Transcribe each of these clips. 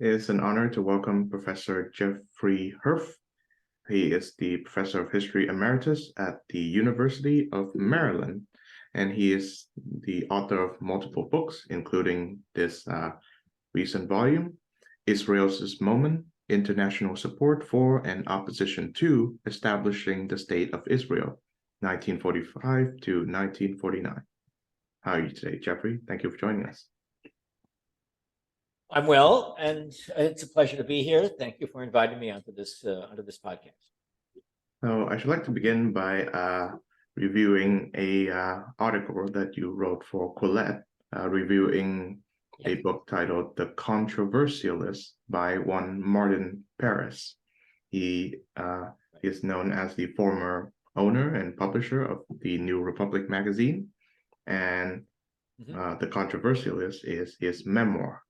It's an honor to welcome Professor Jeffrey Herf. He is the Professor of History Emeritus at the University of Maryland, and he is the author of multiple books, including this recent volume, Israel's Moment, International Support for and Opposition to Establishing the State of Israel, 1945 to 1949. How are you today, Jeffrey? Thank you for joining us. I'm well, and it's a pleasure to be here. Thank you for inviting me onto this podcast. So I should like to begin by reviewing a article that you wrote for Quillette, reviewing a book titled "The Controversialist" by one Martin Paris. He is known as the former owner and publisher of the New Republic magazine, and The Controversialist is his memoir.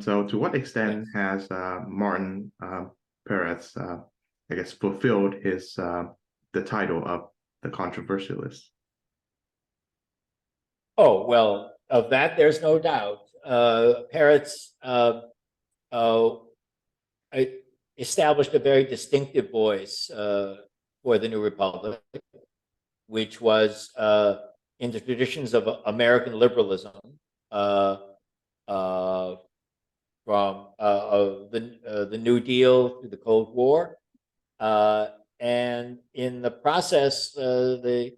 So to what extent has Martin Peretz, I guess, fulfilled his the title of the controversialist? Oh, well, of that, there's no doubt. Peretz established a very distinctive voice for the New Republic, which was in the traditions of American liberalism, from the New Deal through the Cold War, and in the process, the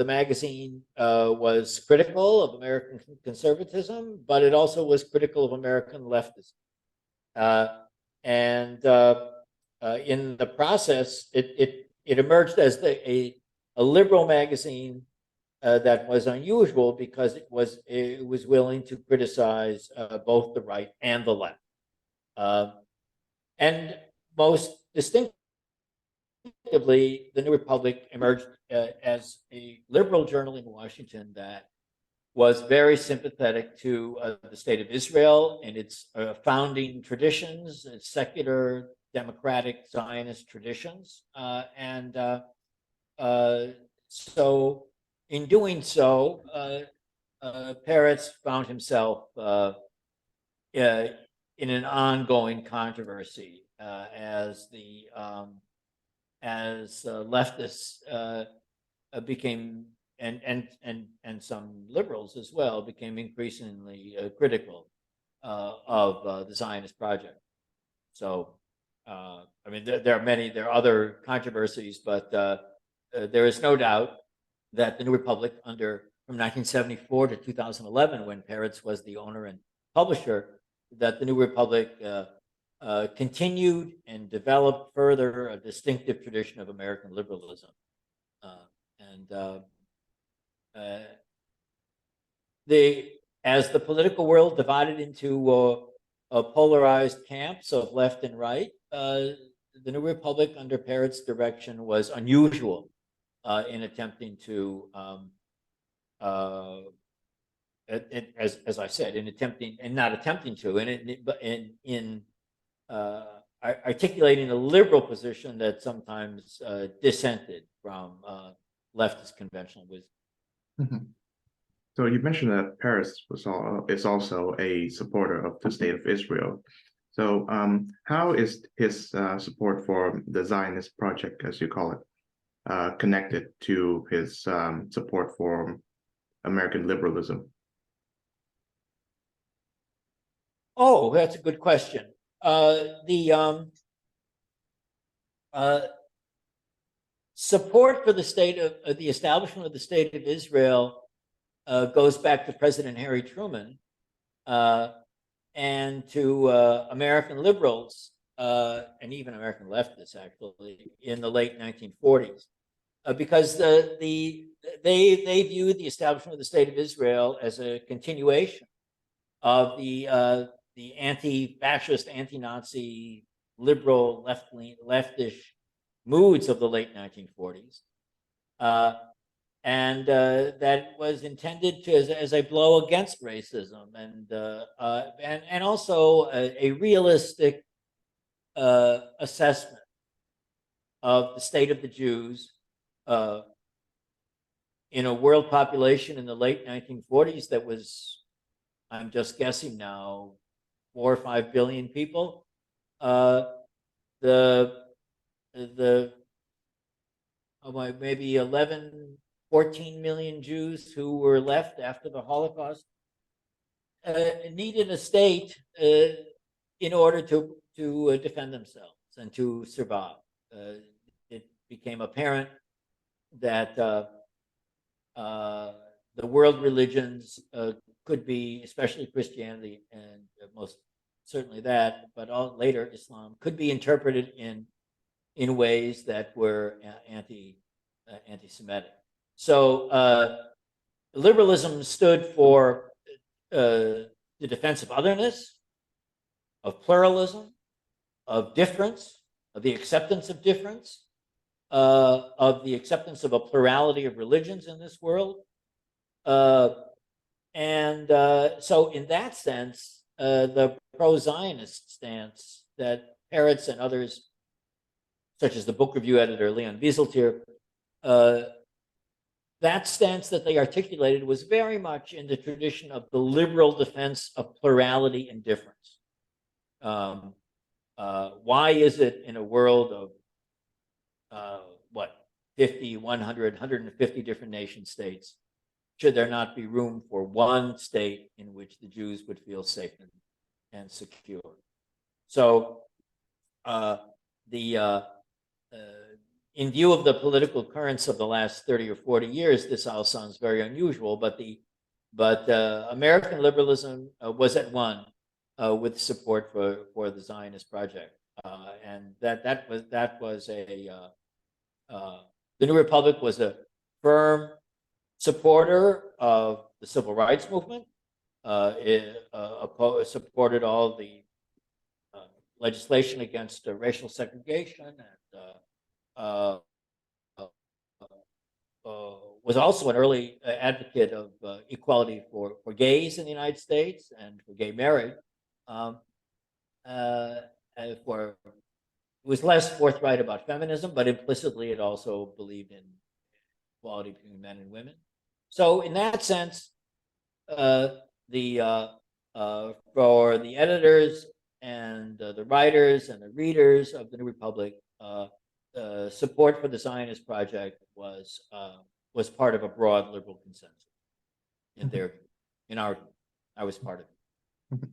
magazine was critical of American conservatism, but it also was critical of American leftism, and in the process, it emerged as a liberal magazine that was unusual because it was willing to criticize both the right and the left, and most distinctively, the New Republic emerged as a liberal journal in Washington that was very sympathetic to the state of Israel and its founding traditions, its secular, democratic, Zionist traditions, and so. In doing so, Peretz found himself in an ongoing controversy as leftists became and some liberals as well became increasingly critical of the Zionist project. So, I mean, there are other controversies, but there is no doubt that the New Republic, from 1974 to 2011, when Peretz was the owner and publisher, that the New Republic continued and developed further a distinctive tradition of American liberalism. As the political world divided into polarized camps of left and right, the New Republic under Peretz's direction was unusual in attempting to, as I said, articulating a liberal position that sometimes dissented from leftist conventional wisdom. Mm-hmm. So you mentioned that Peretz is also a supporter of the State of Israel. So how is his support for the Zionist project, as you call it, connected to his support for American liberalism? Oh, that's a good question. The support for the establishment of the State of Israel goes back to President Harry Truman and to American liberals and even American leftists, actually, in the late 1940s, because they viewed the establishment of the State of Israel as a continuation of the anti-fascist, anti-Nazi, liberal, leftish moods of the late 1940s, and that was intended as a blow against racism and also a realistic assessment of the state of the Jews in a world population in the late 1940s that was, I'm just guessing now, 4 or 5 billion people. The maybe 11, 14 million Jews who were left after the Holocaust needed a state in order to defend themselves and to survive. It became apparent that the world religions could be, especially Christianity and most certainly that, but later Islam could be interpreted in ways that were anti-Semitic. So liberalism stood for the defense of otherness, of pluralism, of difference, of the acceptance of difference, of the acceptance of a plurality of religions in this world. So in that sense, the pro-Zionist stance that Peretz and others, such as the book review editor Leon Wieseltier, that stance that they articulated was very much in the tradition of the liberal defense of plurality and difference. Why is it in a world of 50, 100, 150 different nation states, should there not be room for one state in which the Jews would feel safe and secure? So in view of the political currents of the last 30 or 40 years, this all sounds very unusual, but American liberalism was at one with support for the Zionist project, and that was the New Republic was a firm supporter of the civil rights movement. It supported all the legislation against racial segregation, and was also an early advocate of equality for gays in the United States and for gay marriage. It was less forthright about feminism, but implicitly it also believed in equality between men and women. So in that sense, for the editors and the writers and the readers of the New Republic, support for the Zionist project was part of a broad liberal consensus. In our view, I was part of it.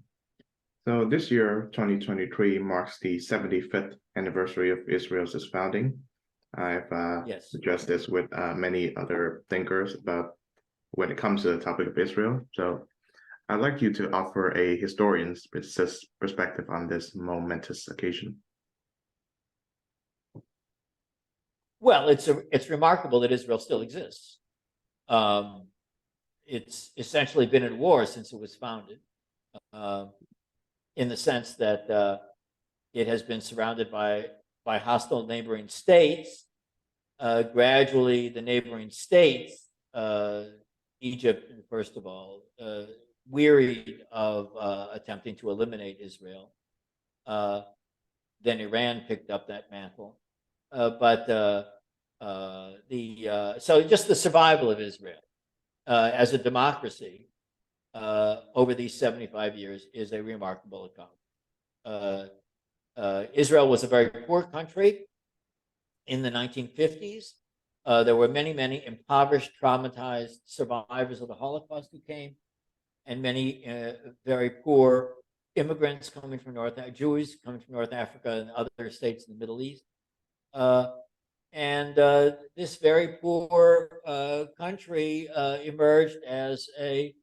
So this year, 2023, marks the 75th anniversary of Israel's founding. I've addressed this with many other thinkers about when it comes to the topic of Israel. So I'd like you to offer a historian's perspective on this momentous occasion. Well, it's remarkable that Israel still exists. It's essentially been at war since it was founded, in the sense that it has been surrounded by hostile neighboring states. Gradually, the neighboring states, Egypt, first of all, wearied of attempting to eliminate Israel. Then Iran picked up that mantle. So just the survival of Israel as a democracy over these 75 years is a remarkable accomplishment. Israel was a very poor country in the 1950s. There were many, many impoverished, traumatized survivors of the Holocaust who came, and many very poor immigrants coming from Jews coming from North Africa and other states in the Middle East. This very poor country emerged as a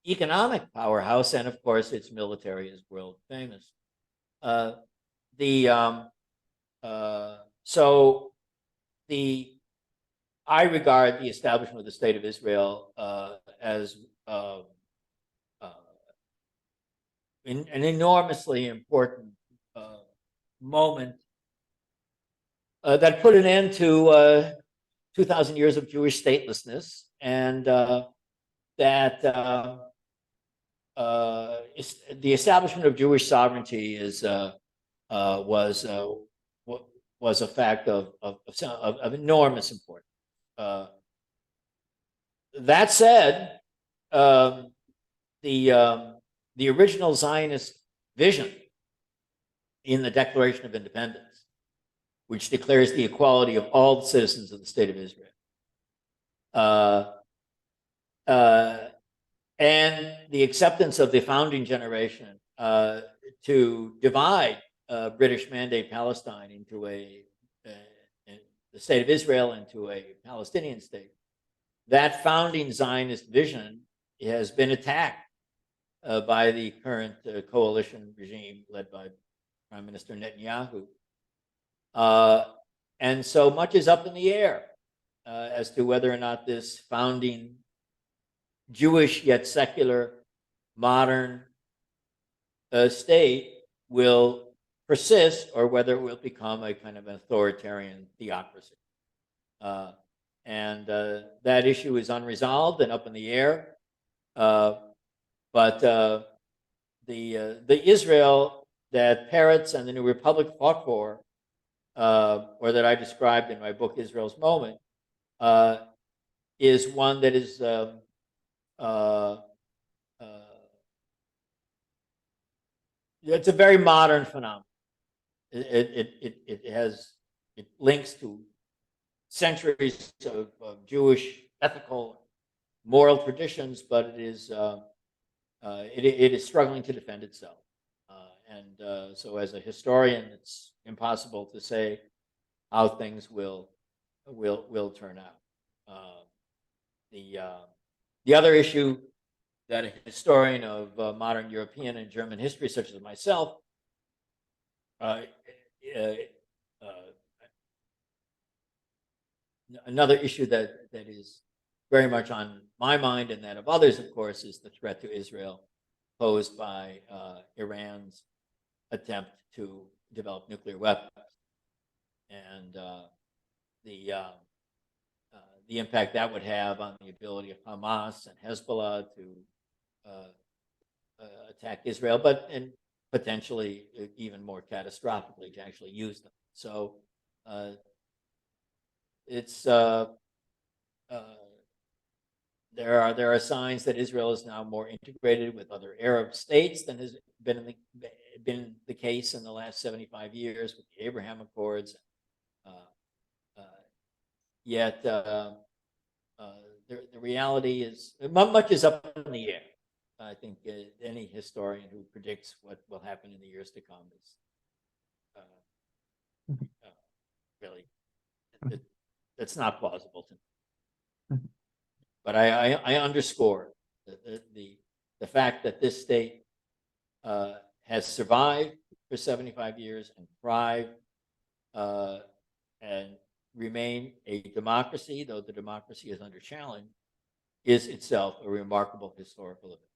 economic powerhouse, and of course, its military is world famous. I regard the establishment of the State of Israel as an enormously important moment that put an end to 2,000 years of Jewish statelessness, and that the establishment of Jewish sovereignty was a fact of enormous importance. That said, the original Zionist vision in the Declaration of Independence, which declares the equality of all the citizens of the State of Israel. And the acceptance of the founding generation to divide British Mandate Palestine into the State of Israel into a Palestinian state. That founding Zionist vision has been attacked by the current coalition regime led by Prime Minister Netanyahu. And so much is up in the air as to whether or not this founding Jewish yet secular modern state will persist, or whether it will become a kind of an authoritarian theocracy. And that issue is unresolved and up in the air. But the Israel that Peretz and the New Republic fought for, or that I described in my book Israel's Moment, is one that is it's a very modern phenomenon. It links to centuries of Jewish ethical, moral traditions, but it is struggling to defend itself. So, as a historian, it's impossible to say how things will turn out. The other issue that a historian of modern European and German history, such as myself, another issue that is very much on my mind and that of others, of course, is the threat to Israel posed by Iran's attempt to develop nuclear weapons, and the impact that would have on the ability of Hamas and Hezbollah to attack Israel, and potentially even more catastrophically to actually use them. So it's there are signs that Israel is now more integrated with other Arab states than has been the case in the last 75 years with the Abraham Accords. Yet the reality is much is up in the air. I think any historian who predicts what will happen in the years to come is really it's not plausible to me. But I underscore the fact that this state has survived for 75 years and thrived and remain a democracy, though the democracy is under challenge, is itself a remarkable historical event.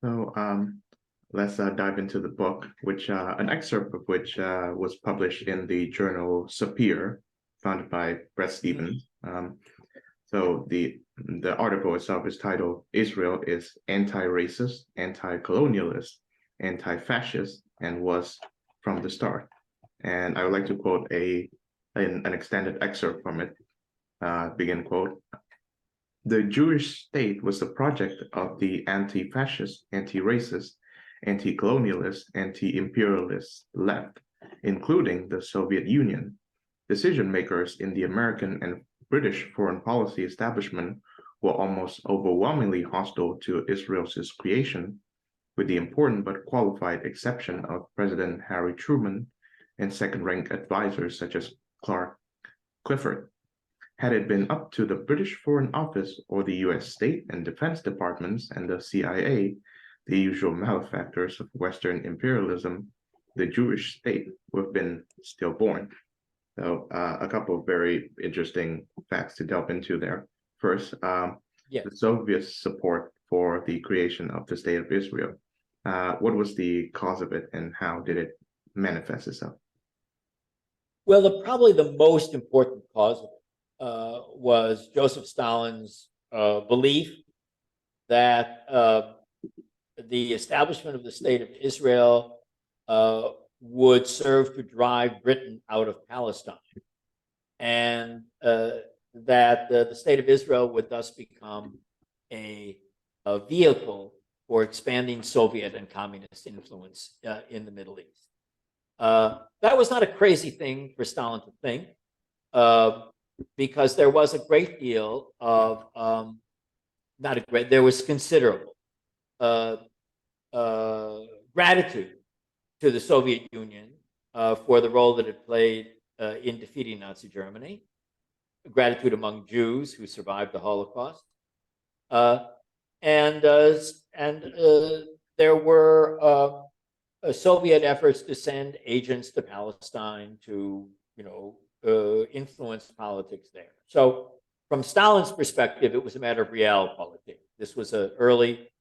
So let's dive into the book, which an excerpt of which was published in the journal Sapir, founded by Bret Stephens. So the article itself is titled "Israel is Anti-Racist, Anti-Colonialist, Anti-Fascist, and Was from the Start." And I would like to quote an extended excerpt from it. Begin quote: "The Jewish state was the project of the anti-fascist, anti-racist, anti-colonialist, anti-imperialist left, including the Soviet Union. Decision makers in the American and British foreign policy establishment were almost overwhelmingly hostile to Israel's creation, with the important but qualified exception of President Harry Truman and second-rank advisors such as Clark Clifford. Had it been up to the British Foreign Office or the US State and Defense Departments and the CIA, the usual malefactors of Western imperialism, the Jewish state would have been stillborn." So a couple of very interesting facts to delve into there. First, the Soviet support for the creation of the State of Israel. What was the cause of it, and how did it manifest itself? Well, probably the most important cause of it was Joseph Stalin's belief that the establishment of the State of Israel would serve to drive Britain out of Palestine, and that the State of Israel would thus become a vehicle for expanding Soviet and communist influence in the Middle East. That was not a crazy thing for Stalin to think, because there was a great deal of, there was considerable gratitude to the Soviet Union for the role that it played in defeating Nazi Germany, gratitude among Jews who survived the Holocaust, and there were Soviet efforts to send agents to Palestine to, influence politics there. So, from Stalin's perspective, it was a matter of realpolitik. This was an early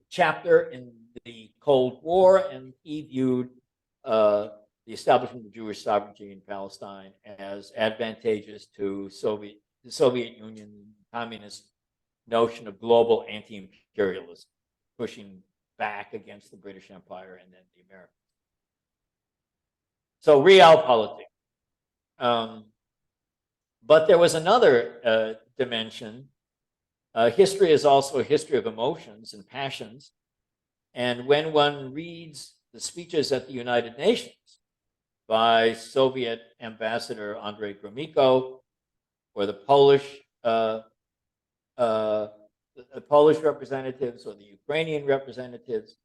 chapter in the Cold War, and he viewed the establishment of Jewish sovereignty in Palestine as advantageous to the Soviet Union communist notion of global anti-imperialism, pushing back against the British Empire and then the Americans. So realpolitik. But there was another dimension. History is also a history of emotions and passions. And when one reads the speeches at the United Nations by Soviet Ambassador Andrei Gromyko, or the Polish representatives or the Ukrainian representatives,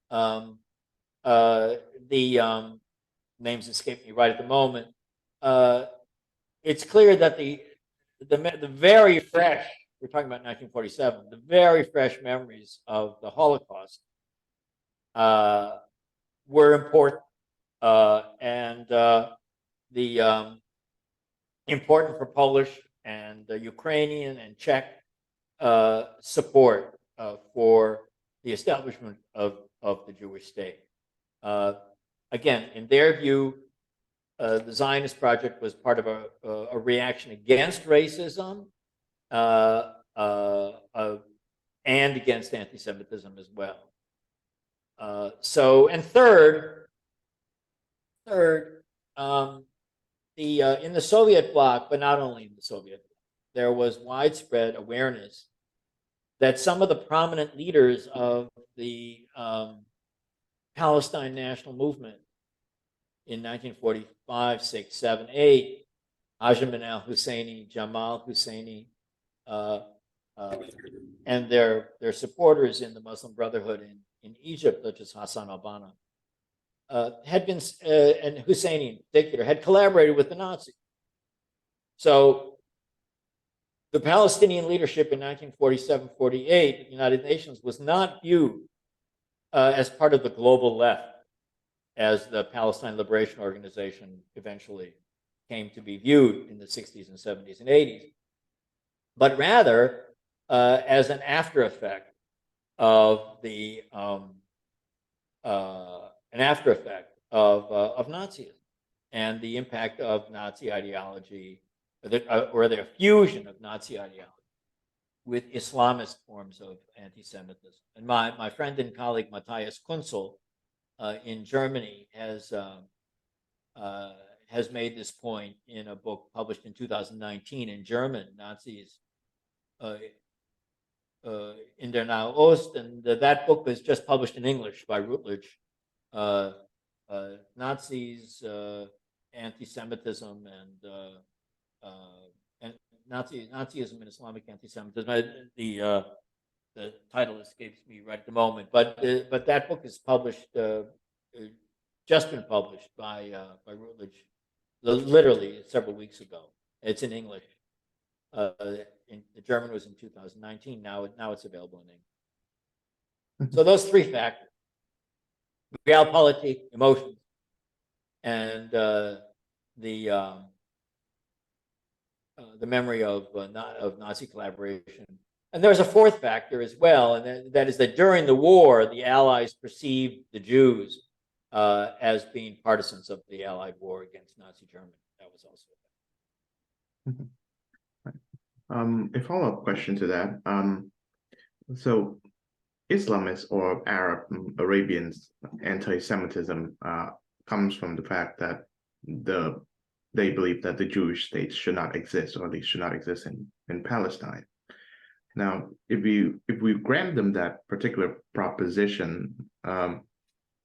the names escape me right at the moment. It's clear that the very fresh, we're talking about 1947, the very fresh memories of the Holocaust were important, and important for Polish and Ukrainian and Czech support for the establishment of the Jewish state. Again, in their view, the Zionist project was part of a reaction against racism and against anti-Semitism as well. And third, in the Soviet bloc, but not only in the Soviet bloc, there was widespread awareness that some of the prominent leaders of the Palestine national movement in 1945, 6, 7, 8, Hashim bin al-Husseini, Jamal Husseini, and their supporters in the Muslim Brotherhood in Egypt, such as Hassan al-Banna, had been, and Husseini in particular, had collaborated with the Nazis. So the Palestinian leadership in 1947-48 at the United Nations was not viewed as part of the global left, as the Palestine Liberation Organization eventually came to be viewed in the 60s and 70s and 80s, but rather as an after effect of the Nazism and the impact of Nazi ideology, or the fusion of Nazi ideology with Islamist forms of anti-Semitism. And my friend and colleague Matthias Kunzel in Germany has made this point in a book published in 2019 in German, Nazis in der Nahe Ost, and that book was just published in English by Routledge. Nazis, anti-Semitism, and Nazism and Islamic anti-Semitism. The title escapes me right at the moment, but that book is published, just been published by Routledge, literally several weeks ago. It's in English. The German was in 2019. Now it's available in English. So those three factors: realpolitik, emotions, and the memory of Nazi collaboration. And there's a fourth factor as well, and that is that during the war, the Allies perceived the Jews as being partisans of the Allied war against Nazi Germany. That was also a follow-up question to that. So Islamists or Arabians anti-Semitism comes from the fact that they believe that the Jewish state should not exist, or at least should not exist in Palestine. Now, if we grant them that particular proposition,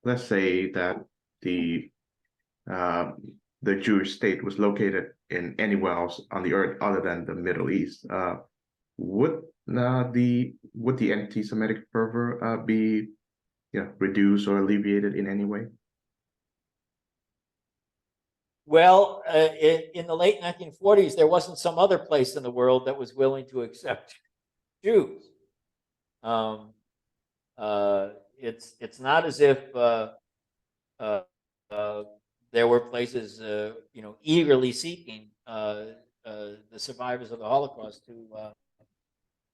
let's say that the uh, the Jewish state was located in anywhere else on the earth other than the Middle East, would the anti-Semitic fervor be reduced or alleviated in any way? Well, in the late 1940s, there wasn't some other place in the world that was willing to accept Jews. It's not as if there were places, eagerly seeking the survivors of the Holocaust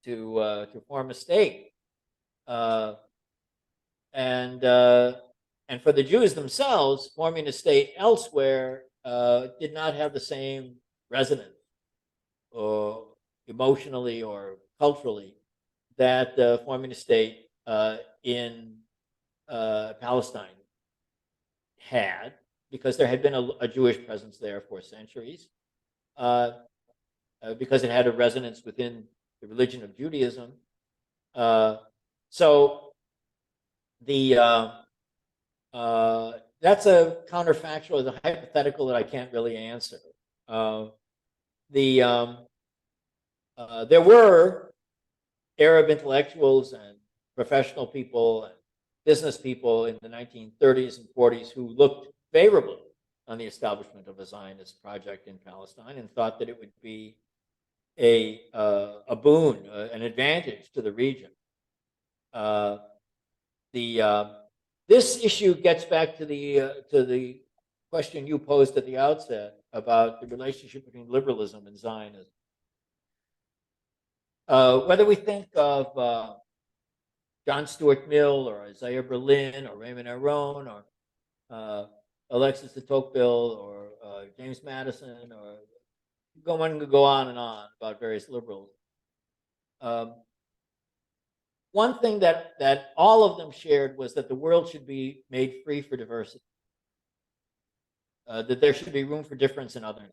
to form a state, and for the Jews themselves, forming a state elsewhere did not have the same resonance, or emotionally or culturally, that forming a state in Palestine had, because there had been a Jewish presence there for centuries, because it had a resonance within the religion of Judaism. So that's a counterfactual, the hypothetical that I can't really answer. There were Arab intellectuals and professional people and business people in the 1930s and 40s who looked favorably on the establishment of a Zionist project in Palestine and thought that it would be a boon, an advantage to the region. This issue gets back to the question you posed at the outset about the relationship between liberalism and Zionism. Whether we think of John Stuart Mill or Isaiah Berlin or Raymond Aron or Alexis de Tocqueville or James Madison, or one could go on and on about various liberals. One thing that all of them shared was that the world should be made free for diversity, that there should be room for difference and otherness,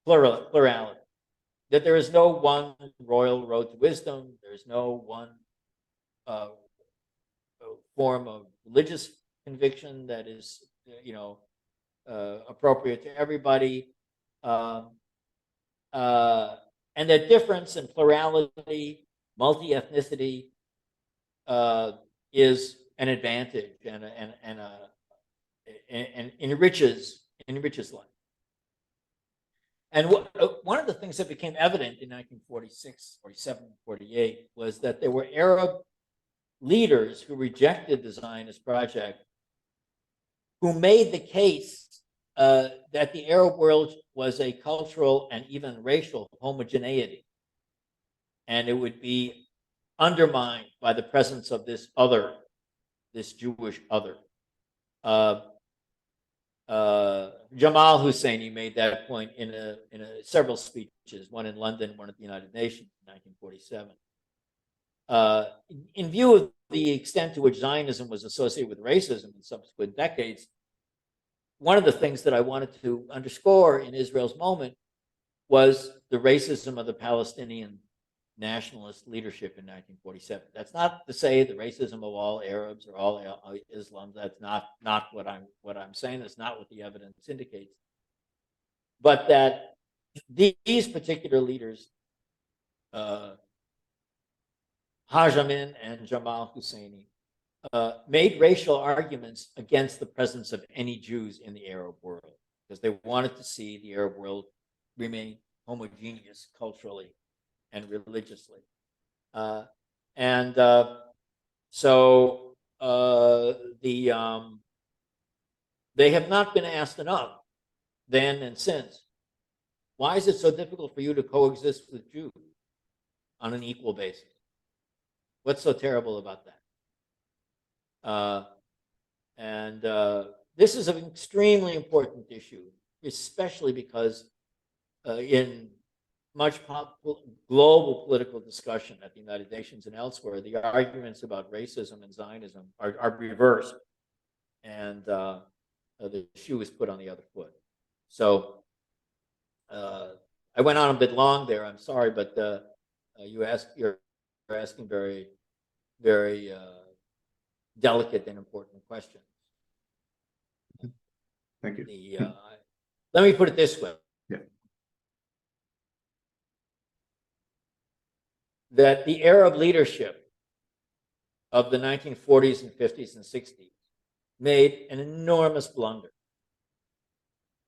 plurality, that there is no one royal road to wisdom, there's no one form of religious conviction that is, appropriate to everybody, and that difference and plurality, multi-ethnicity, is an advantage and enriches life. And one of the things that became evident in 1946, 47, 48 was that there were Arab leaders who rejected the Zionist project, who made the case that the Arab world was a cultural and even racial homogeneity, and it would be undermined by the presence of this other, this Jewish other. Jamal Husseini made that point in several speeches, one in London, one at the United Nations in 1947. In view of the extent to which Zionism was associated with racism in subsequent decades, one of the things that I wanted to underscore in Israel's moment was the racism of the Palestinian nationalist leadership in 1947. That's not to say the racism of all Arabs or all Islam. That's not what I'm saying. That's not what the evidence indicates. But that these particular leaders, Haj Amin and Jamal Husseini, made racial arguments against the presence of any Jews in the Arab world, because they wanted to see the Arab world remain homogeneous culturally and religiously. So they have not been asked enough then and since. Why is it so difficult for you to coexist with Jews on an equal basis? What's so terrible about that? This is an extremely important issue, especially because in much global political discussion at the United Nations and elsewhere, the arguments about racism and Zionism are reversed, and the shoe is put on the other foot. So I went on a bit long there, I'm sorry, but You're asking very, very delicate and important questions. Thank you. Let me put it this way. Yeah. That the Arab leadership of the 1940s and 50s and 60s made an enormous blunder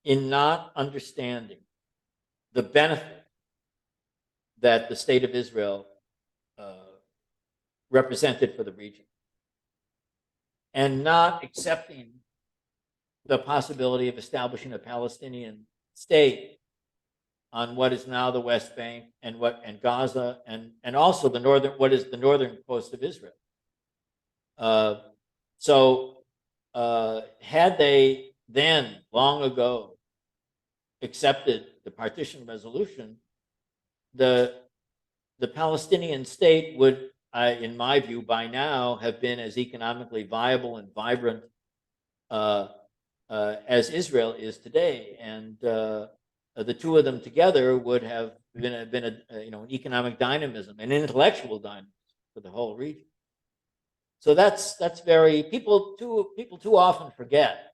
in not understanding the benefit that the state of Israel represented for the region, and not accepting the possibility of establishing a Palestinian state on what is now the West Bank and Gaza and also what is the northern coast of Israel. Had they then long ago accepted the partition resolution, the Palestinian state would, in my view, by now have been as economically viable and vibrant as Israel is today, and the two of them together would have been an economic dynamism, an intellectual dynamism for the whole region. So that's very people too often forget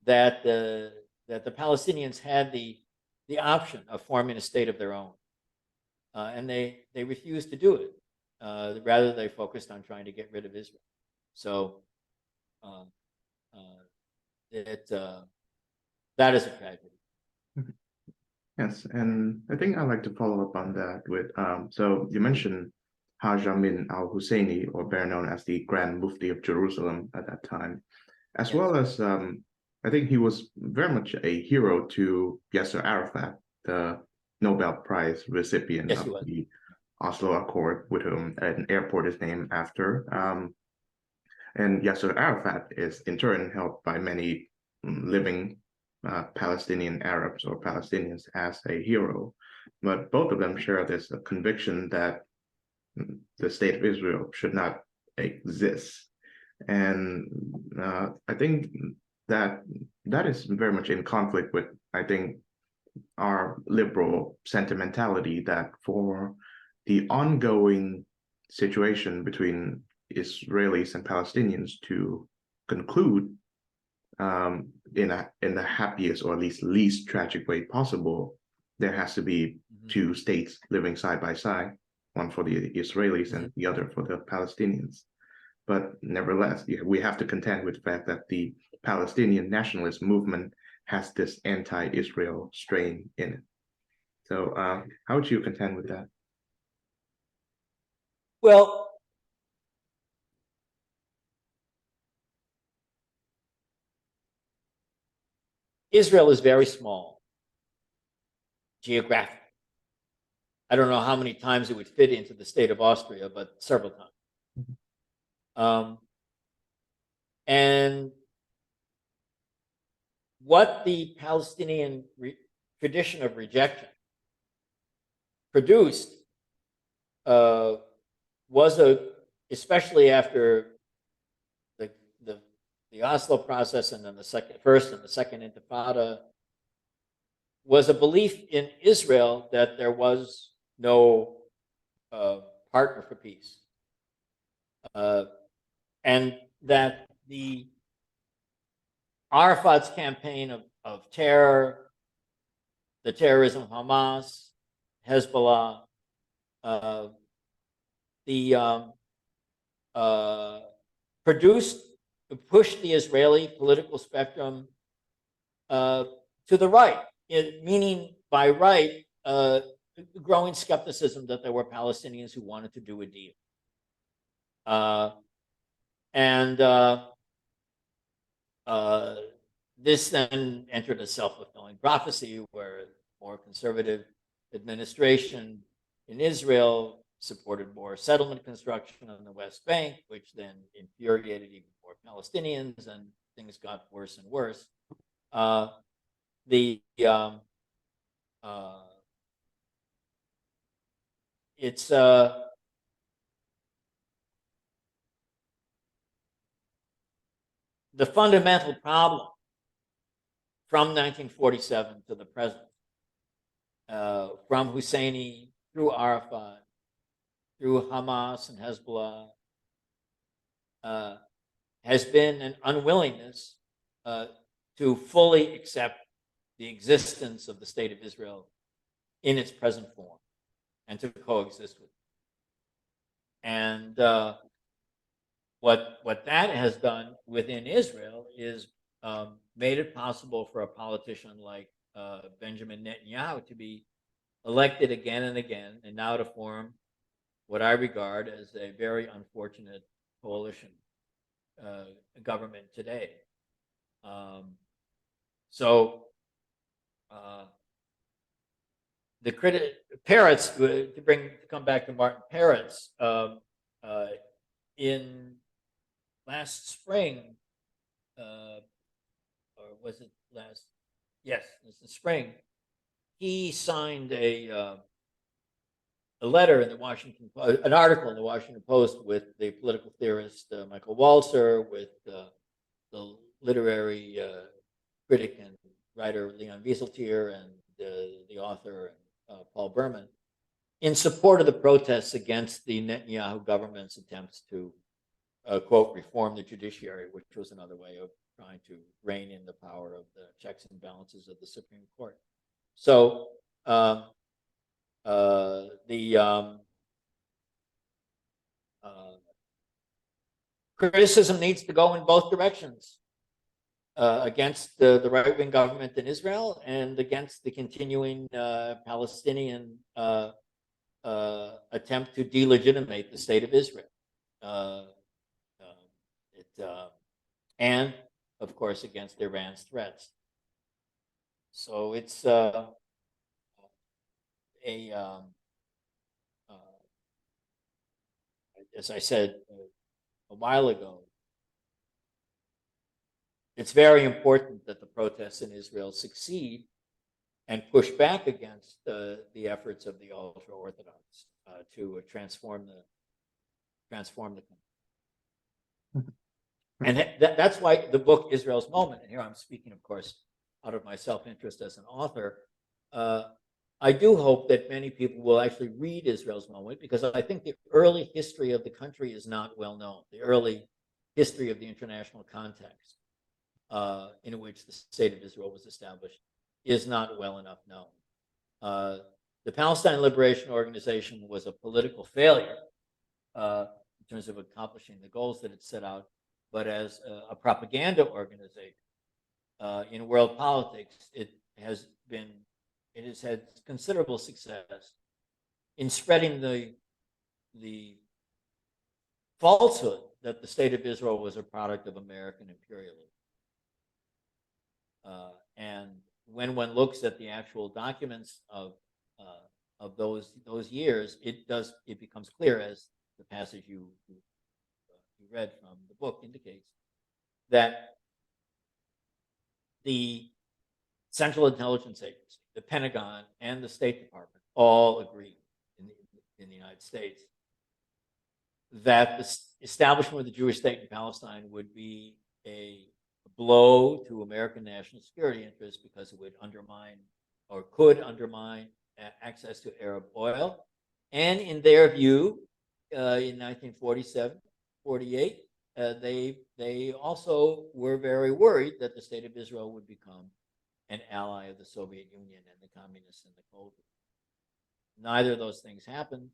that the Palestinians had the option of forming a state of their own, and they refused to do it. Rather, they focused on trying to get rid of Israel. So that is a tragedy. Yes, and I think I'd like to follow up on that with so you mentioned Haj Amin al-Husseini, or better known as the Grand Mufti of Jerusalem at that time, as well as I think he was very much a hero to Yasser Arafat, the Nobel Prize recipient of the Oslo Accord, with whom an airport is named after. And Yasser Arafat is in turn held by many living Palestinian Arabs or Palestinians as a hero. But both of them share this conviction that the state of Israel should not exist. And I think that is very much in conflict with, I think, our liberal sentimentality that for the ongoing situation between Israelis and Palestinians to conclude in the happiest or at least tragic way possible, there has to be two states living side by side, one for the Israelis and the other for the Palestinians. But nevertheless, we have to contend with the fact that the Palestinian nationalist movement has this anti-Israel strain in it. So how would you contend with that? Well, Israel is very small geographically. I don't know how many times it would fit into the state of Austria, but several times. And what the Palestinian tradition of rejection produced was especially after the Oslo process and then the first and the second Intifada, was a belief in Israel that there was no partner for peace, and that the Arafat's campaign of terror, the terrorism of Hamas, Hezbollah, pushed the Israeli political spectrum to the right, meaning by right, growing skepticism that there were Palestinians who wanted to do a deal. This then entered a self-fulfilling prophecy where more conservative administration in Israel supported more settlement construction on the West Bank, which then infuriated even more Palestinians, and things got worse and worse. It's the fundamental problem from 1947 to the present, from Husseini through Arafat through Hamas and Hezbollah, has been an unwillingness to fully accept the existence of the state of Israel in its present form and to coexist with it. And what that has done within Israel is made it possible for a politician like Benjamin Netanyahu to be elected again and again, and now to form what I regard as a very unfortunate coalition government today. So the Peretz, to come back to Martin Peretz, in last spring, or was it last? Yes, it was the spring. He signed a letter in the Washington, an article in the Washington Post with the political theorist Michael Walzer, with the literary critic and writer Leon Wieseltier, and the author Paul Berman, in support of the protests against the Netanyahu government's attempts to, quote, reform the judiciary, which was another way of trying to rein in the power of the checks and balances of the Supreme Court. So criticism needs to go in both directions, against the right-wing government in Israel and against the continuing Palestinian attempt to delegitimate the state of Israel. And, of course, against Iran's threats. So it's as I said a while ago, it's very important that the protests in Israel succeed and push back against the efforts of the ultra-Orthodox to transform the country. And that's why the book Israel's Moment, and here I'm speaking, of course, out of my self-interest as an author, I do hope that many people will actually read Israel's Moment, because I think the early history of the country is not well known. The early history of the international context in which the state of Israel was established is not well enough known. The Palestine Liberation Organization was a political failure in terms of accomplishing the goals that it set out, but as a propaganda organization in world politics, it has had considerable success in spreading the falsehood that the state of Israel was a product of American imperialism. And when one looks at the actual documents of those years, it becomes clear, as the passage you read from the book indicates, that the Central Intelligence Agency, the Pentagon, and the State Department all agreed in the United States that the establishment of the Jewish state in Palestine would be a blow to American national security interests, because it would undermine, or could undermine, access to Arab oil. And in their view, in 1947, 48, they also were very worried that the state of Israel would become an ally of the Soviet Union and the communists in the Cold War. Neither of those things happened,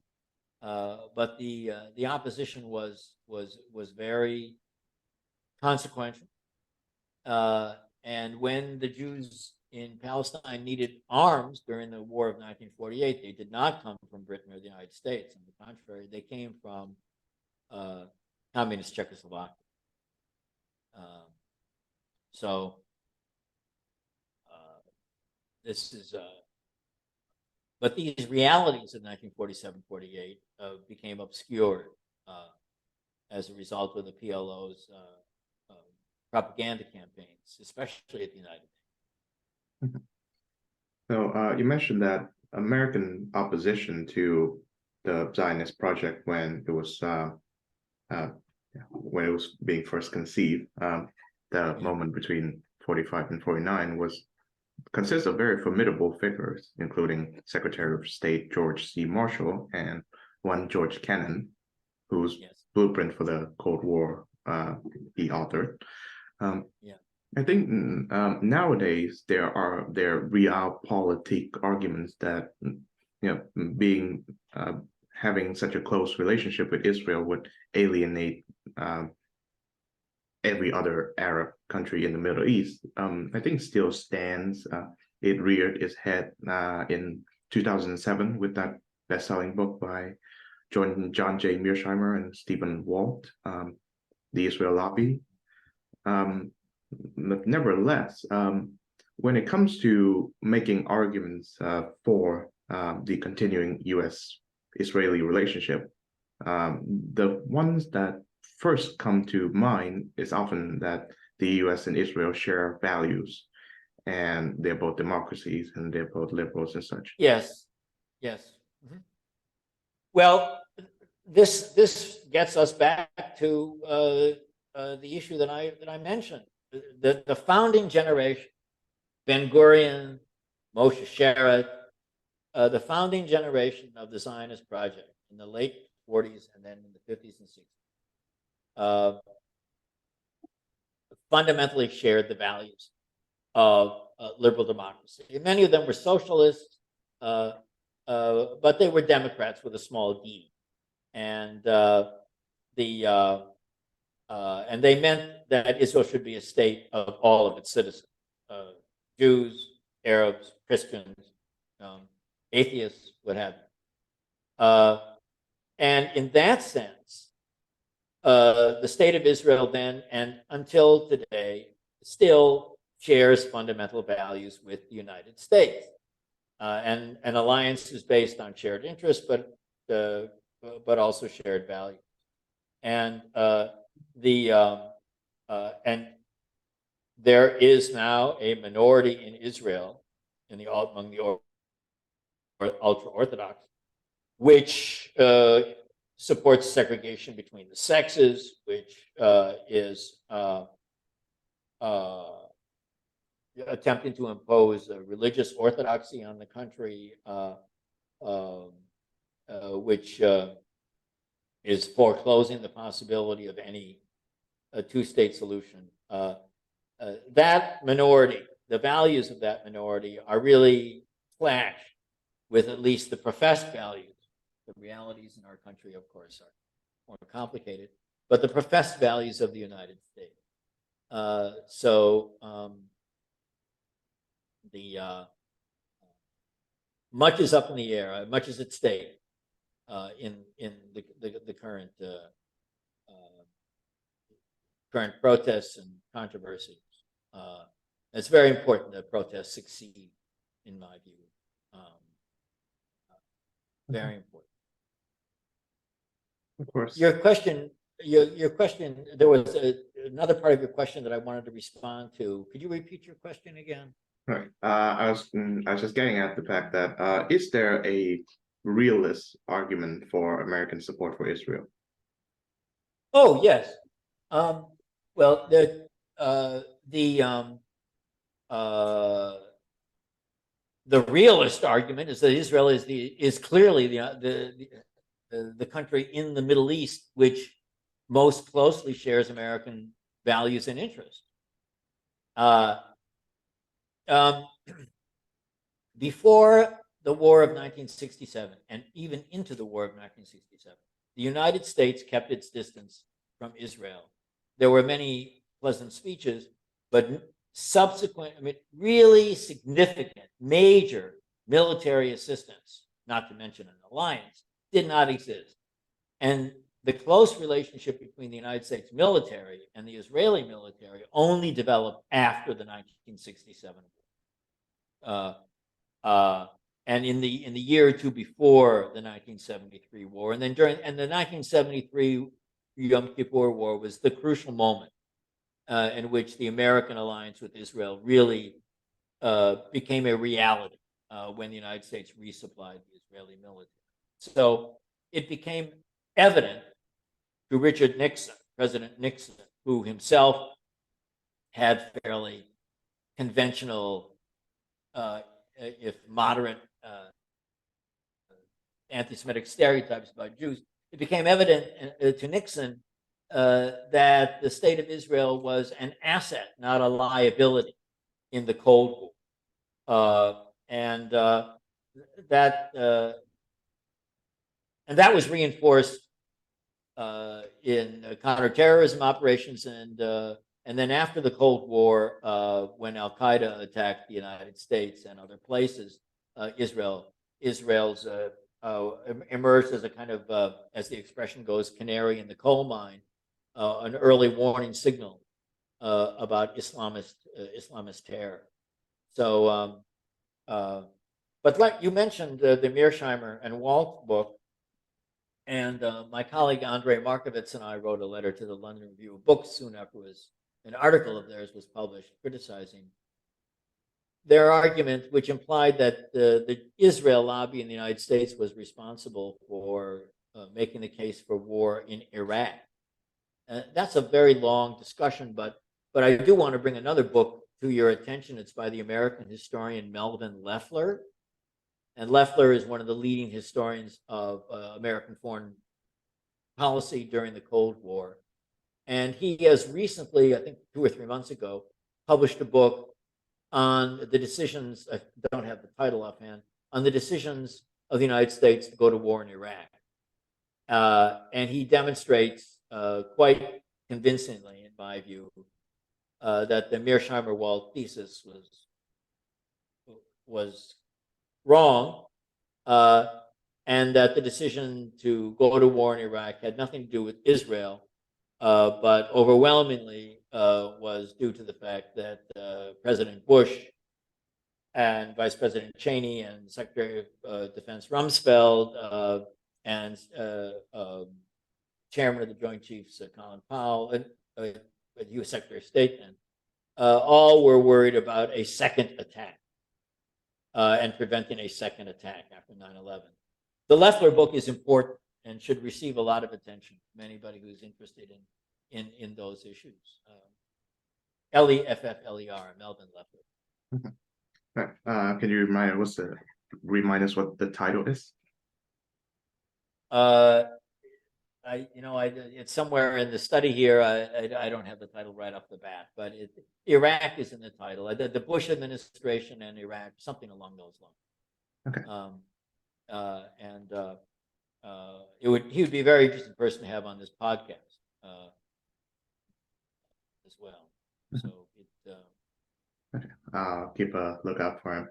but the opposition was very consequential. And when the Jews in Palestine needed arms during the War of 1948, they did not come from Britain or the United States. On the contrary, they came from communist Czechoslovakia. So this is, but these realities of 1947-48 became obscured as a result of the PLO's propaganda campaigns, especially at the United Nations. So you mentioned that American opposition to the Zionist project when it was being first conceived, the moment between 45 and 49 consists of very formidable figures, including Secretary of State George C. Marshall and one George Kennan, whose Yes. blueprint for the Cold War he authored. Yeah. I think nowadays there are realpolitik arguments that being having such a close relationship with Israel would alienate every other Arab country in the Middle East. I think still stands. It reared its head in 2007 with that best-selling book by John J. Mearsheimer and Stephen Walt, The Israel Lobby. Nevertheless, when it comes to making arguments for the continuing U.S.-Israeli relationship, the ones that first come to mind is often that the U.S. and Israel share values, and they're both democracies and they're both liberals and such. Yes. Yes. Mm-hmm. Well, this gets us back to the issue that I mentioned. The founding generation, Ben Gurion, Moshe Sharett, the founding generation of the Zionist project in the late 40s and then in the 50s and 60s, fundamentally shared the values of liberal democracy. And many of them were socialists, but they were Democrats with a small d. And and they meant that Israel should be a state of all of its citizens, Jews, Arabs, Christians, atheists, what have you. And in that sense, the state of Israel then and until today still shares fundamental values with the United States. And an alliance is based on shared interests, but also shared values. And and there is now a minority in Israel, among the ultra-Orthodox, which supports segregation between the sexes, which is attempting to impose a religious orthodoxy on the country, which is foreclosing the possibility of any two-state solution. That minority, the values of that minority are really clash with at least the professed values. The realities in our country, of course, are more complicated, but the professed values of the United States. Much is up in the air, much is at stake in the current current protests and controversies. It's very important that protests succeed, in my view. Very important. Of course. Your question. There was another part of your question that I wanted to respond to. Could you repeat your question again? Right. I was just getting at the fact that is there a realist argument for American support for Israel? Oh yes. Well, the realist argument is that Israel is clearly the country in the Middle East which most closely shares American values and interests. Before the War of 1967 and even into the War of 1967, the United States kept its distance from Israel. There were many pleasant speeches, but subsequent, really significant, major military assistance, not to mention an alliance, did not exist. And the close relationship between the United States military and the Israeli military only developed after the 1967 war. And in the year or two before the 1973 war, and then the 1973 Yom Kippur War was the crucial moment in which the American alliance with Israel really became a reality when the United States resupplied the Israeli military. So it became evident to Richard Nixon, President Nixon, who himself had fairly conventional, if moderate, anti-Semitic stereotypes about Jews, it became evident to Nixon that the state of Israel was an asset, not a liability, in the Cold War, and that was reinforced in counterterrorism operations, and then after the Cold War, when Al Qaeda attacked the United States and other places, Israel's emerged as a kind of, as the expression goes, canary in the coal mine, an early warning signal about Islamist terror. So, but like you mentioned, the Mearsheimer and Walt book, and my colleague Andrei Markovits and I wrote a letter to the London Review of Books soon after an article of theirs was published criticizing their argument, which implied that the Israel lobby in the United States was responsible for making the case for war in Iraq. That's a very long discussion, but I do want to bring another book to your attention. It's by the American historian Melvin Leffler. And Leffler is one of the leading historians of American foreign policy during the Cold War. And he has recently, I think 2 or 3 months ago, published a book on the decisions, I don't have the title offhand, on the decisions of the United States to go to war in Iraq. And he demonstrates quite convincingly, in my view, that the Mearsheimer-Walt thesis was wrong, and that the decision to go to war in Iraq had nothing to do with Israel, but overwhelmingly was due to the fact that President Bush and Vice President Cheney and Secretary of Defense Rumsfeld and Chairman of the Joint Chiefs Colin Powell and he was Secretary of State then, all were worried about a second attack. And preventing a second attack after 9/11. The Leffler book is important and should receive a lot of attention from anybody who's interested in those issues. Leffler, Melvin Leffler. Can you remind us what the title is? It's somewhere in the study here. I don't have the title right off the bat, but Iraq is in the title. The Bush administration and Iraq, something along those lines. Okay. He would be a very interesting person to have on this podcast as well. So okay. I'll keep a lookout for him.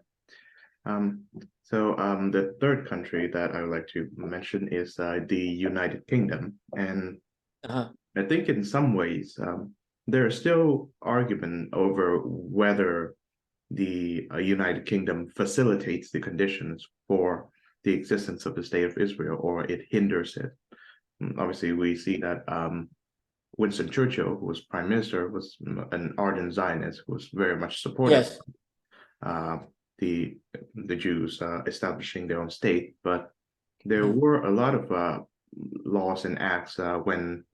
The third country that I would like to mention is the United Kingdom. And I think in some ways, there is still argument over whether the United Kingdom facilitates the conditions for the existence of the State of Israel or it hinders it. Obviously, we see that Winston Churchill, who was Prime Minister, was an ardent Zionist, who was very much supportive. Yes. The Jews establishing their own state, but there were a lot of laws and acts when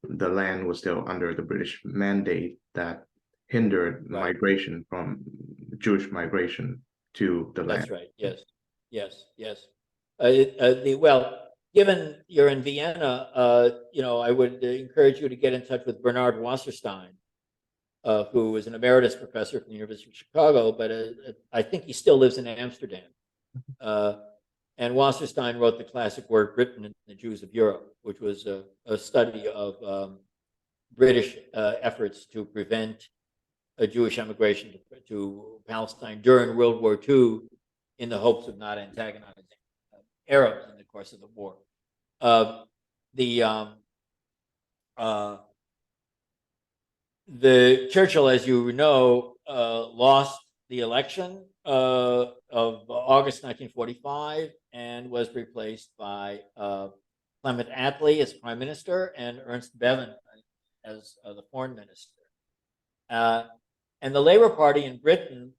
the land was still under the British mandate that hindered migration from Jewish migration to the land. That's right. Yes. Well, given you're in Vienna, I would encourage you to get in touch with Bernard Wasserstein, who was an emeritus professor from the University of Chicago, but I think he still lives in Amsterdam. And Wasserstein wrote the classic work Britain and the Jews of Europe, which was a study of British efforts to prevent a Jewish emigration to Palestine during World War II in the hopes of not antagonizing Arabs in the course of the war. The Churchill, as you know, lost the election of August 1945 and was replaced by Clement Attlee as prime minister and Ernst Bevin as the foreign minister. And the Labour Party in Britain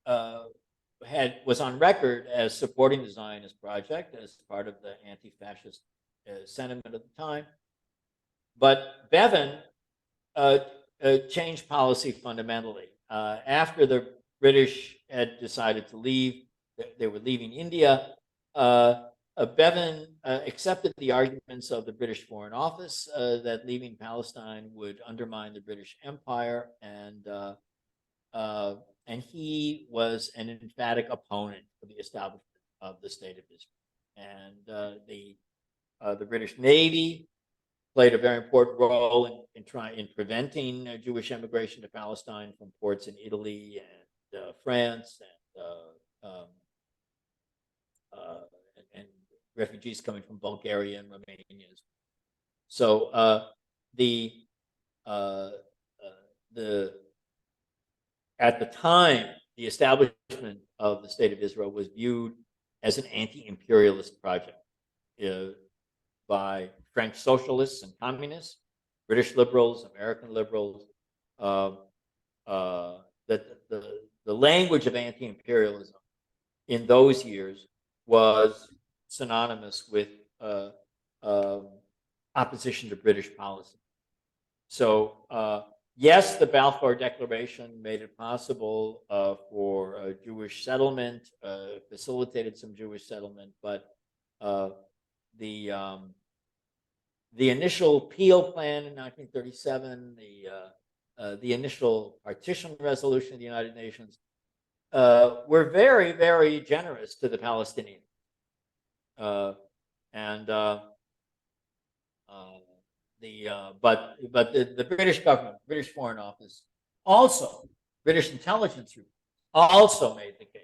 was on record as supporting the Zionist project as part of the anti-fascist sentiment at the time. But Bevin changed policy fundamentally. After the British had decided to leave, they were leaving India, Bevan accepted the arguments of the British Foreign Office that leaving Palestine would undermine the British Empire, and he was an emphatic opponent of the establishment of the State of Israel. And the British Navy played a very important role in preventing Jewish immigration to Palestine from ports in Italy and France and refugees coming from Bulgaria and Romania. So at the time, the establishment of the State of Israel was viewed as an anti-imperialist project by French socialists and communists, British liberals, American liberals. That the language of anti-imperialism in those years was synonymous with opposition to British policy. So yes, the Balfour Declaration made it possible for Jewish settlement, facilitated some Jewish settlement, but the initial Peel Plan in 1937, the initial partition resolution of the United Nations were very, very generous to the Palestinians. But the British government, British Foreign Office, also British intelligence group, also made the case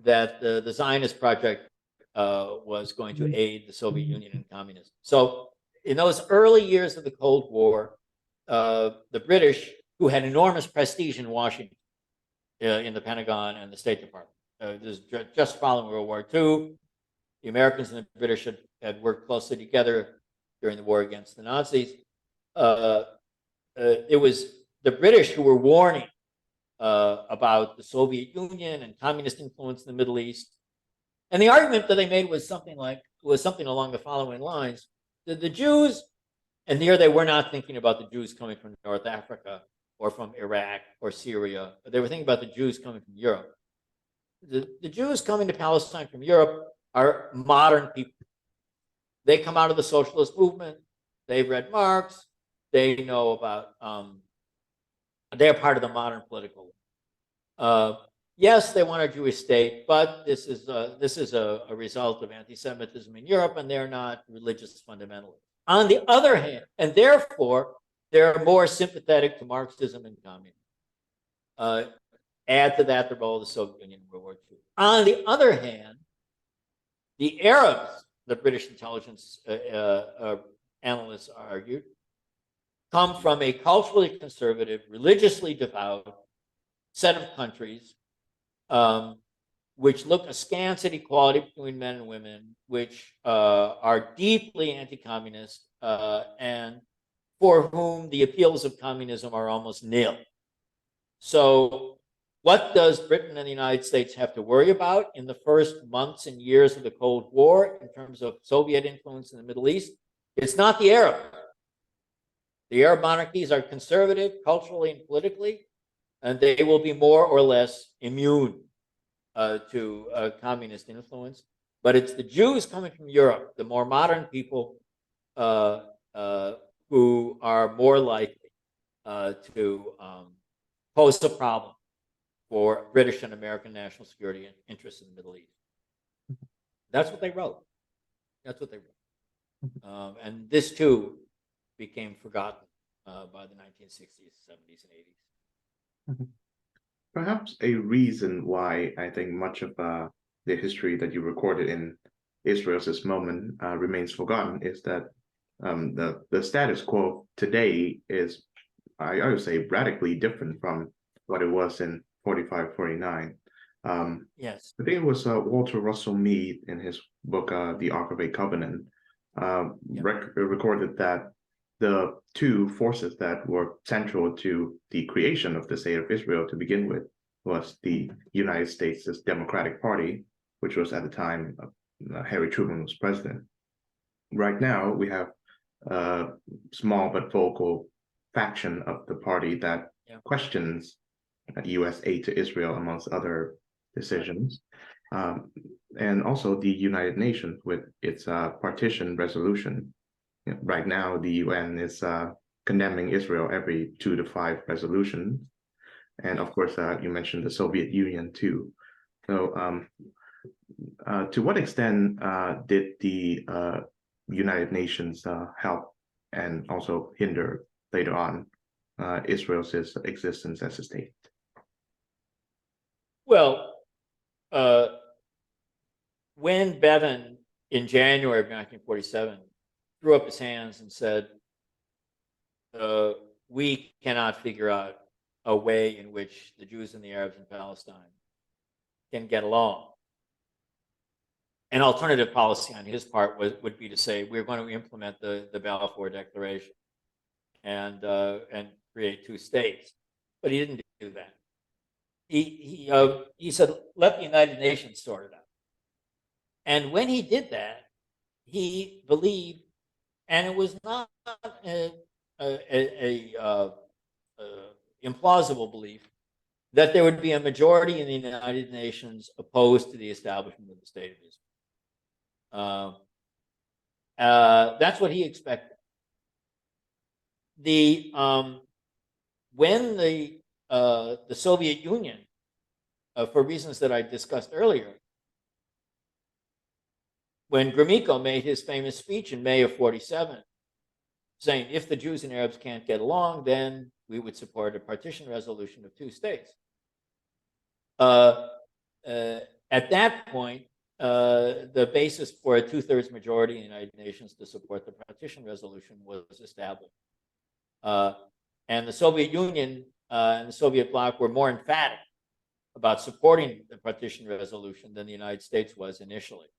that the Zionist project was going to aid the Soviet Union and communism. So in those early years of the Cold War, the British, who had enormous prestige in Washington, in the Pentagon and the State Department, this just following World War II, the Americans and the British had worked closely together during the war against the Nazis. It was the British who were warning about the Soviet Union and communist influence in the Middle East. And the argument that they made was something along the following lines: the Jews, and here they were not thinking about the Jews coming from North Africa or from Iraq or Syria, but they were thinking about the Jews coming from Europe. The Jews coming to Palestine from Europe are modern people. They come out of the socialist movement. They've read Marx. They know about. They're part of the modern political. Yes, they want a Jewish state, but this is a result of anti-Semitism in Europe, and they're not religious fundamentalists. On the other hand, and therefore they're more sympathetic to Marxism and communism. Add to that the role of the Soviet Union in World War II. On the other hand, the Arabs, the British intelligence analysts argued, come from a culturally conservative, religiously devout set of countries, which look askance at equality between men and women, which are deeply anti-communist, and for whom the appeals of communism are almost nil. So what does Britain and the United States have to worry about in the first months and years of the Cold War in terms of Soviet influence in the Middle East? It's not the Arabs. The Arab monarchies are conservative culturally and politically, and they will be more or less immune to communist influence. But it's the Jews coming from Europe, the more modern people, who are more likely to pose a problem for British and American national security interests in the Middle East. That's what they wrote. That's what they wrote. And this too became forgotten by the 1960s, 70s, and 80s. Perhaps a reason why I think much of the history that you recorded in Israel's this moment remains forgotten is that the status quo today is, I would say, radically different from what it was in 45, 49. Yes. I think it was Walter Russell Mead in his book, The Ark of a Covenant, recorded that the two forces that were central to the creation of the State of Israel to begin with was the United States' Democratic Party, which was at the time Harry Truman was president. Right now, we have a small but vocal faction of the party that questions U.S. aid to Israel, amongst other decisions. and also the United Nations with its partition resolution. Right now, the UN is condemning Israel every 2 to 5 resolutions. And of course, you mentioned the Soviet Union too. So to what extent did the United Nations help and also hinder later on Israel's existence as a state? Well, when Bevan, in January of 1947, threw up his hands and said, we cannot figure out a way in which the Jews and the Arabs in Palestine can get along. An alternative policy on his part would be to say, we're going to implement the Balfour Declaration and create 2 states. But he didn't do that. He said, let the United Nations sort it out. And when he did that, he believed, and it was not a implausible belief, that there would be a majority in the United Nations opposed to the establishment of the state of Israel. That's what he expected. When the Soviet Union, for reasons that I discussed earlier, when Gromyko made his famous speech in May of 1947, saying if the Jews and Arabs can't get along, then we would support a partition resolution of 2 states. At that point, the basis for a 2/3 majority in the United Nations to support the partition resolution was established. And the Soviet Union and the Soviet bloc were more emphatic about supporting the partition resolution than the United States was initially.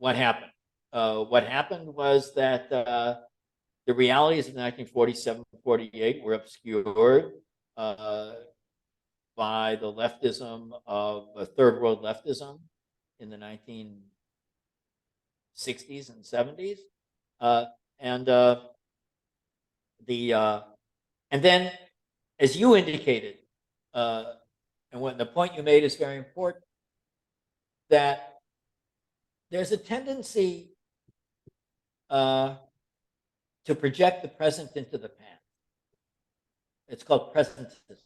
What happened? What happened was that the realities of 1947-48 were obscured by the leftism of third world leftism in the 1960s and 70s, and then, as you indicated, and when the point you made is very important, that there's a tendency to project the present into the past. It's called presentism.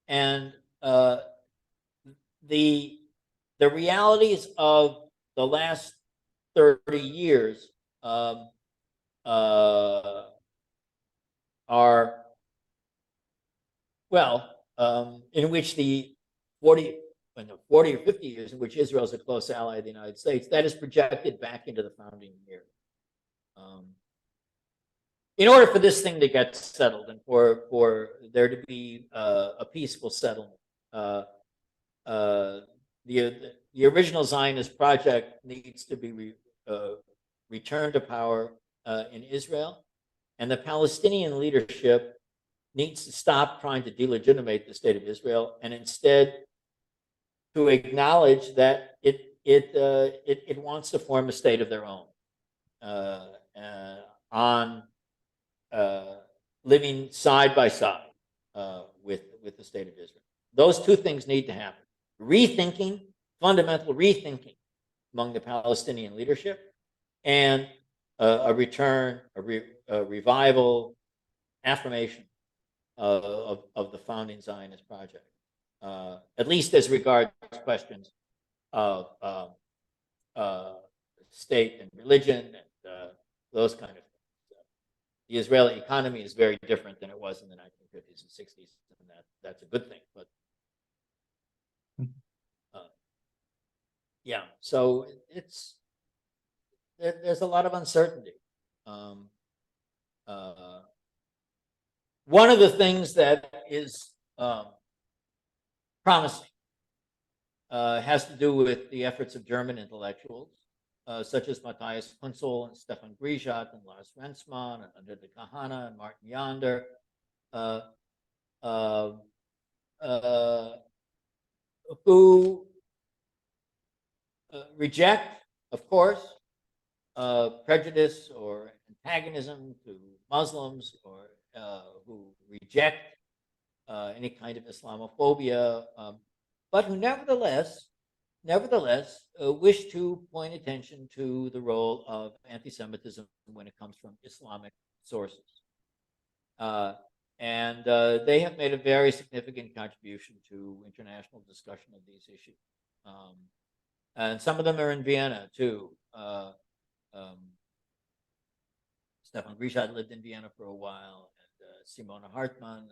And the realities of the last 30 years are in which the 40 or 50 years in which Israel is a close ally of the United States, that is projected back into the founding years. In order for this thing to get settled and for there to be a peaceful settlement, the original Zionist project needs to be returned to power in Israel, and the Palestinian leadership needs to stop trying to delegitimate the state of Israel and instead to acknowledge that it wants to form a state of their own on living side by side with the state of Israel. Those 2 things need to happen: fundamental rethinking among the Palestinian leadership, and a return, a revival, affirmation of the founding Zionist project. At least as regards questions of state and religion and those kind of things. The Israeli economy is very different than it was in the 1950s and 60s, and that's a good thing. But yeah, so there's a lot of uncertainty. One of the things that is promising has to do with the efforts of German intellectuals, such as Matthias Kunzel and Stefan Grijat and Lars Rensman and Under the Kahana and Martin Yonder, who reject, of course, prejudice or antagonism to Muslims, or who reject any kind of Islamophobia, but who nevertheless wish to point attention to the role of anti-Semitism when it comes from Islamic sources. And they have made a very significant contribution to international discussion of these issues. And some of them are in Vienna too. Stefan Grishat lived in Vienna for a while, and Simona Hartmann,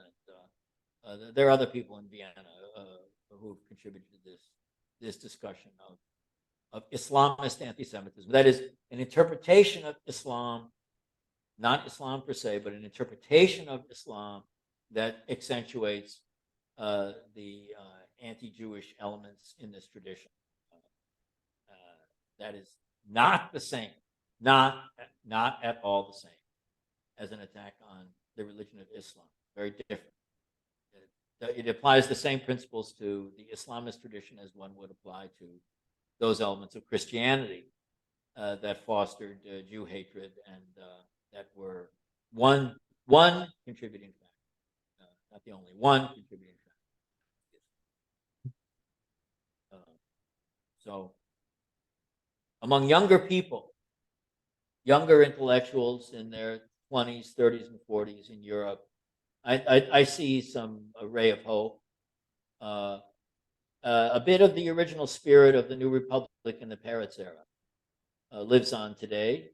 and there are other people in Vienna who have contributed to this discussion of Islamist anti-Semitism. That is an interpretation of Islam, not Islam per se, but an interpretation of Islam that accentuates the anti-Jewish elements in this tradition. That is not the same, not at all the same as an attack on the religion of Islam. Very different. It applies the same principles to the Islamist tradition as one would apply to those elements of Christianity that fostered Jew hatred and that were one contributing factor, not the only one contributing factor. So, among younger people, younger intellectuals in their 20s, 30s, and 40s in Europe, I see some ray of hope. A bit of the original spirit of the New Republic in the Peretz era lives on today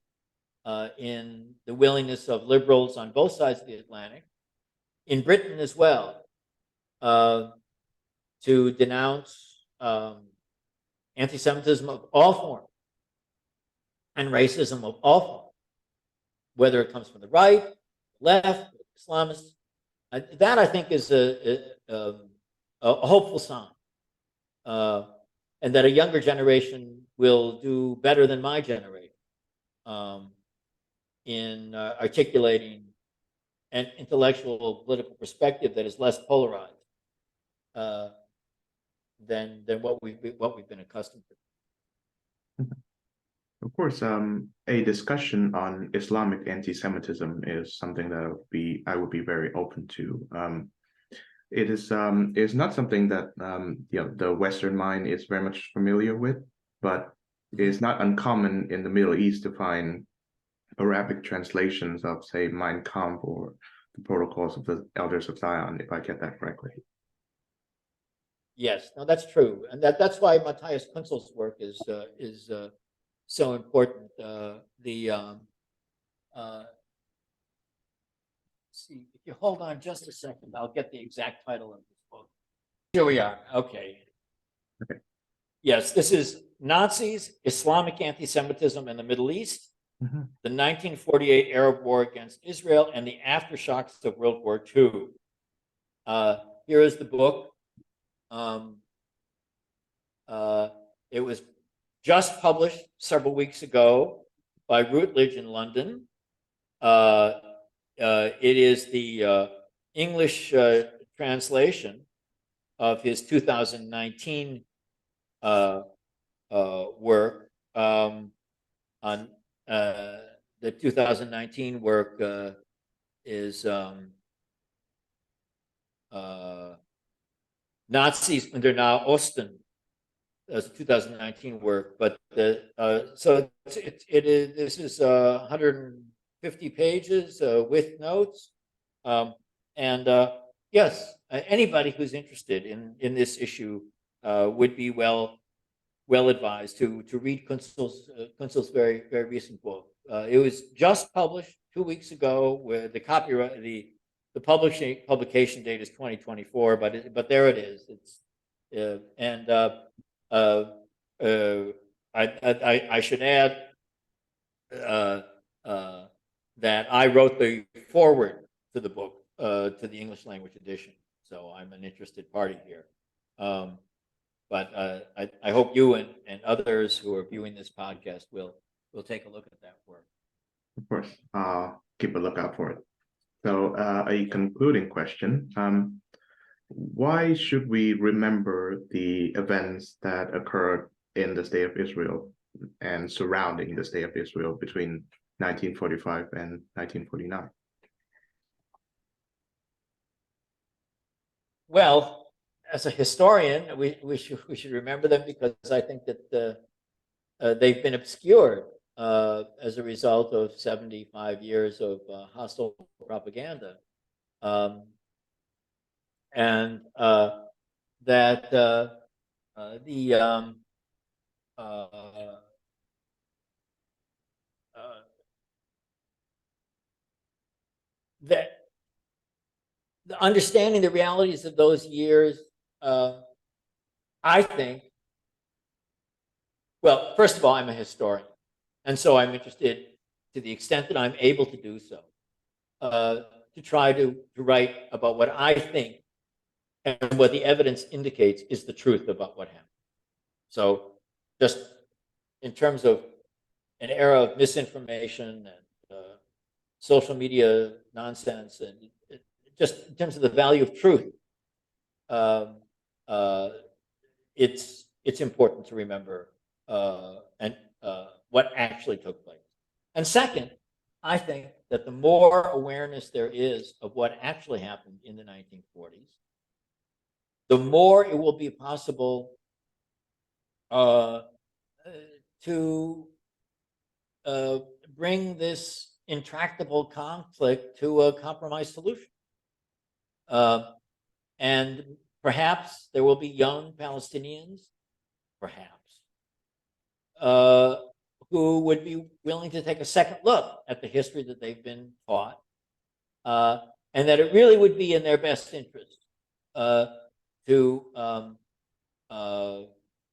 in the willingness of liberals on both sides of the Atlantic, in Britain as well, to denounce anti-Semitism of all forms and racism of all forms, whether it comes from the right, left, Islamists. That, I think, is a hopeful sign, and that a younger generation will do better than my generation in articulating an intellectual political perspective that is less polarized than what we've been accustomed to. Of course, a discussion on Islamic anti-Semitism is something that I would be very open to. It is not something that the Western mind is very much familiar with, but it is not uncommon in the Middle East to find Arabic translations of, say, Mein Kampf or the Protocols of the Elders of Zion, if I get that correctly. Yes, no, that's true, and that's why Matthias Kunzel's work is so important. See, if you hold on just a second, I'll get the exact title of this book. Here we are. Okay. Yes, this is Nazis, Islamic Anti-Semitism in the Middle East, the 1948 Arab War against Israel, and the aftershocks of World War II. Here is the book. It was just published several weeks ago by Routledge in London. It is the English translation of his 2019 work. On the 2019 work is Nazis unter Nahe Osten. That's 2019 work, but so it is. This is 150 pages with notes, and yes, anybody who's interested in this issue would be well advised to read Kunzel's very recent book. It was just published 2 weeks ago. Where the copyright the publication date is 2024, but there it is. It's and I should add that I wrote the foreword to the book, to the English language edition. So I'm an interested party here. But I hope you and others who are viewing this podcast will take a look at that work. Of course, I'll keep a lookout for it. So a concluding question. Why should we remember the events that occurred in the State of Israel and surrounding the State of Israel between 1945 and 1949? Well, as a historian, we should remember them because I think that they've been obscured as a result of 75 years of hostile propaganda, and that the that the understanding the realities of those years, I think. Well, first of all, I'm a historian, and so I'm interested, to the extent that I'm able to do so, to try to write about what I think and what the evidence indicates is the truth about what happened. So, just in terms of an era of misinformation and social media nonsense, and just in terms of the value of truth, it's important to remember and what actually took place. And second, I think that the more awareness there is of what actually happened in the 1940s, the more it will be possible to bring this intractable conflict to a compromise solution. And perhaps there will be young Palestinians, perhaps, who would be willing to take a second look at the history that they've been taught, and that it really would be in their best interest to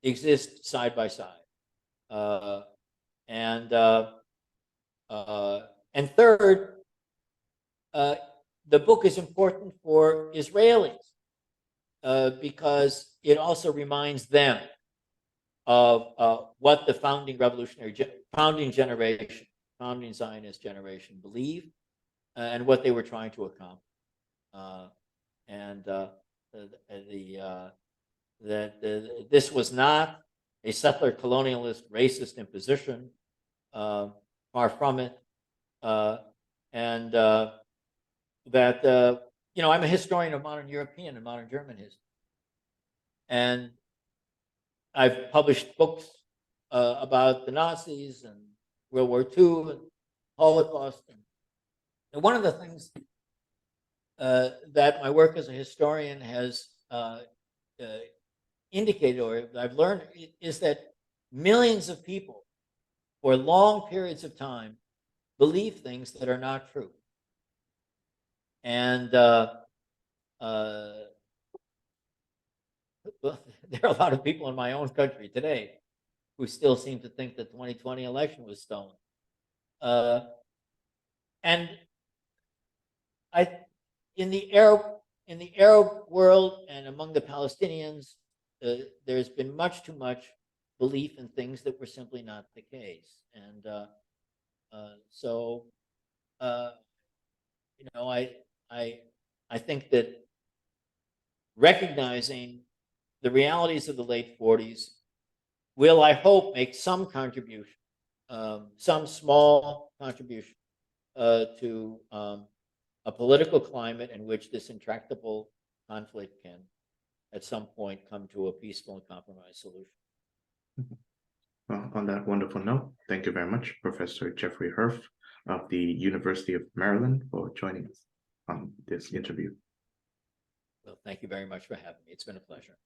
exist side by side. And third, the book is important for Israelis because it also reminds them of what the founding Zionist generation believed and what they were trying to accomplish. This was not a settler colonialist racist imposition, far from it, and that I'm a historian of modern European and modern German history, and I've published books about the Nazis and World War II and Holocaust, and one of the things that my work as a historian has indicated, or I've learned, is that millions of people for long periods of time believe things that are not true. And well, there are a lot of people in my own country today who still seem to think the 2020 election was stolen. And in the Arab world and among the Palestinians, there's been much too much belief in things that were simply not the case. And so I think that recognizing the realities of the late 40s will, I hope, make some contribution, some small contribution to a political climate in which this intractable conflict can, at some point, come to a peaceful and compromised solution. Well, on that wonderful note, thank you very much, Professor Jeffrey Herf of the University of Maryland, for joining us on this interview. Well, thank you very much for having me. It's been a pleasure.